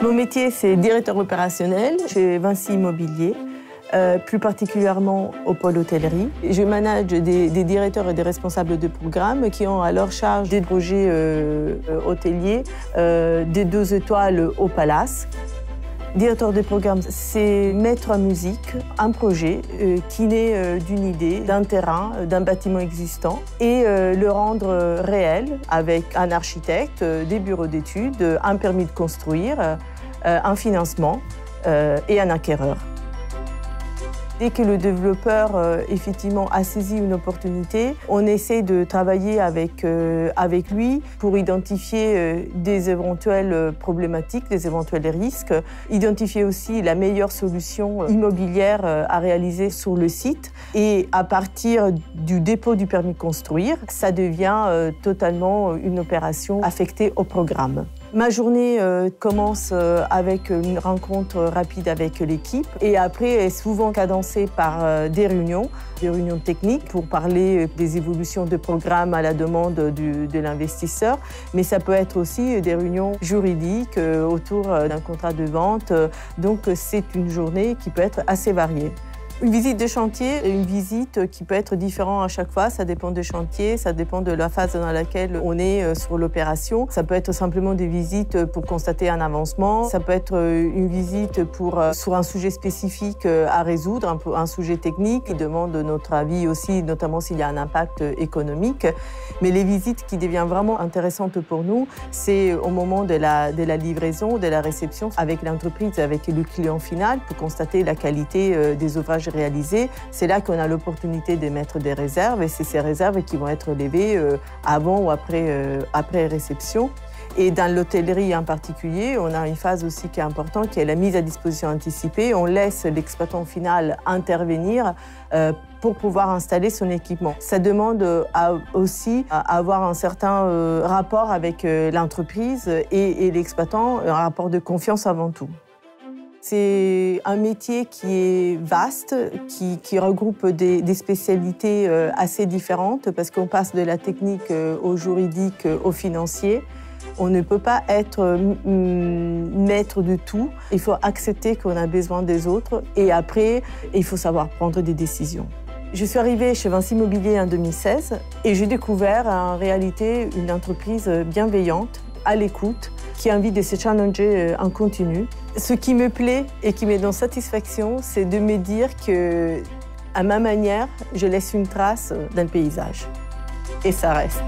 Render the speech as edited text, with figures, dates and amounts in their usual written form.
Mon métier, c'est directeur opérationnel chez Vinci Immobilier, plus particulièrement au pôle hôtellerie. Je manage des directeurs et des responsables de programmes qui ont à leur charge des projets hôteliers, des 2 étoiles au Palace. Directeur de programme, c'est mettre en musique un projet qui naît d'une idée, d'un terrain, d'un bâtiment existant et le rendre réel avec un architecte, des bureaux d'études, un permis de construire, un financement et un acquéreur. Dès que le développeur effectivement a saisi une opportunité, on essaie de travailler avec lui pour identifier des éventuelles problématiques, des éventuels risques, identifier aussi la meilleure solution immobilière à réaliser sur le site. Et à partir du dépôt du permis de construire, ça devient totalement une opération affectée au programme. Ma journée commence avec une rencontre rapide avec l'équipe et après est souvent cadencée par des réunions techniques pour parler des évolutions de programme à la demande de l'investisseur. Mais ça peut être aussi des réunions juridiques autour d'un contrat de vente. Donc c'est une journée qui peut être assez variée. Une visite de chantier est une visite qui peut être différente à chaque fois. Ça dépend des chantiers, ça dépend de la phase dans laquelle on est sur l'opération. Ça peut être simplement des visites pour constater un avancement. Ça peut être une visite sur un sujet spécifique à résoudre, un sujet technique qui demande notre avis aussi, notamment s'il y a un impact économique. Mais les visites qui deviennent vraiment intéressantes pour nous, c'est au moment de la livraison, de la réception avec l'entreprise, avec le client final pour constater la qualité des ouvrages réalisés. C'est là qu'on a l'opportunité de mettre des réserves et c'est ces réserves qui vont être levées avant ou après réception. Et dans l'hôtellerie en particulier, on a une phase aussi qui est importante, qui est la mise à disposition anticipée. On laisse l'exploitant final intervenir pour pouvoir installer son équipement. Ça demande aussi à avoir un certain rapport avec l'entreprise et l'exploitant, un rapport de confiance avant tout. C'est un métier qui est vaste, qui regroupe des spécialités assez différentes parce qu'on passe de la technique au juridique, au financier. On ne peut pas être maître de tout. Il faut accepter qu'on a besoin des autres et après, il faut savoir prendre des décisions. Je suis arrivée chez Vinci Immobilier en 2016 et j'ai découvert en réalité une entreprise bienveillante, à l'écoute, qui a envie de se challenger en continu. Ce qui me plaît et qui me donne satisfaction, c'est de me dire que, à ma manière, je laisse une trace dans le paysage. Et ça reste.